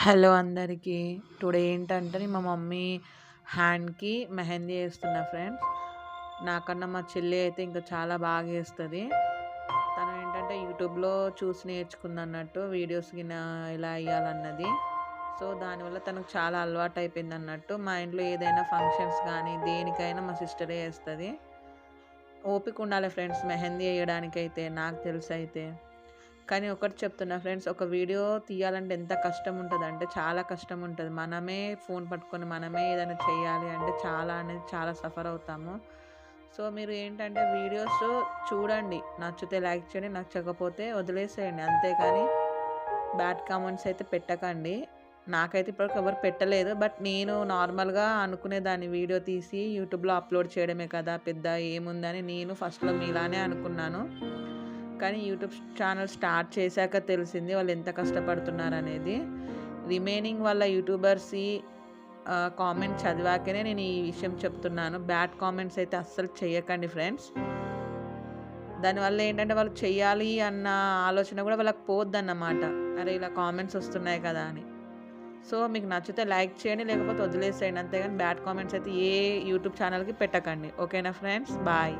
Hello అందరికీ. Today ఏంటంటే నేను మా మమ్మీ హ్యాండ్‌కి మెహందీ ఏస్తున్నా ఫ్రెండ్స్. నాకన్నా మా చెల్లి అయితే ఇంకా చాలా బాగా ఏస్తది. తను ఏంటంటే యూట్యూబ్‌లో చూసి నేర్చుకుందన్నట్టు వీడియోస్ గిన ఎలా ఎయ్యాలన్నది. సో, దానివల్ల తనకు చాలా అలవాటయిపోయిందన్నట్టు. మా ఇంట్లో ఏదైనా ఫంక్షన్స్ గానీ, దేనికైనా మా సిస్టరే ఏస్తది. ఓపిక ఉండాలి ఫ్రెండ్స్ మెహందీ ఎయడానికైతే నాకు తెలిసైతే. కానీ ఒకటి చెప్తున్నా ఫ్రెండ్స్, ఒక వీడియో తీయాలంటే ఎంత కష్టం ఉంటదంటే చాలా కష్టం ఉంటది. మనమే ఫోన్ పట్టుకొని మనమే ఏదైనా చేయాలి అంటే చాలా అనేది చాలా సఫర్ అవుతాము. సో, మీరు ఏంటంటే వీడియోస్ చూడండి. నచ్చితే లైక్ చేయండి. నచ్చకపోతే వదిలేసేయండి. అంతేగాని బ్యాడ్ కామెంట్స్ అయితే పెట్టకండి. నాకైతే ఇప్పటివరకు ఎవరు పెట్టలేదు. బట్ నేను నార్మల్‌గా అనుకునేదాన్ని వీడియో తీసి యూట్యూబ్‌లో అప్‌లోడ్ చేయడమే కదా! పెద్ద ఏముందని నేను ఫస్ట్‌లో మీలానే అనుకున్నాను. కానీ యూట్యూబ్ ఛానల్ స్టార్ట్ చేశాక తెలిసింది వాళ్ళు ఎంత కష్టపడుతున్నారనేది. రిమైనింగ్ వాళ్ళ యూట్యూబర్స్‌యి కామెంట్ చదివాకనే నేను ఈ విషయం చెప్తున్నాను. బ్యాడ్ కామెంట్స్ అయితే అస్సలు చెయ్యకండి ఫ్రెండ్స్. దానివల్ల ఏంటంటే వాళ్ళు చెయ్యాలి అన్న ఆలోచన గూడా వాళ్ళకి పోద్దన్నమాట. అరే! ఇలా కామెంట్స్ ఒస్తున్నాయి కదా అని. సో, మీకు నచ్చితే లైక్ చేయండి. లేకపోతే వదిలేసేయండి. అంతేగాని బ్యాడ్ కామెంట్స్ అయితే ఏ యూట్యూబ్ ఛానల్‌కి పెట్టకండి. ఓకేనా ఫ్రెండ్స్? బాయ్.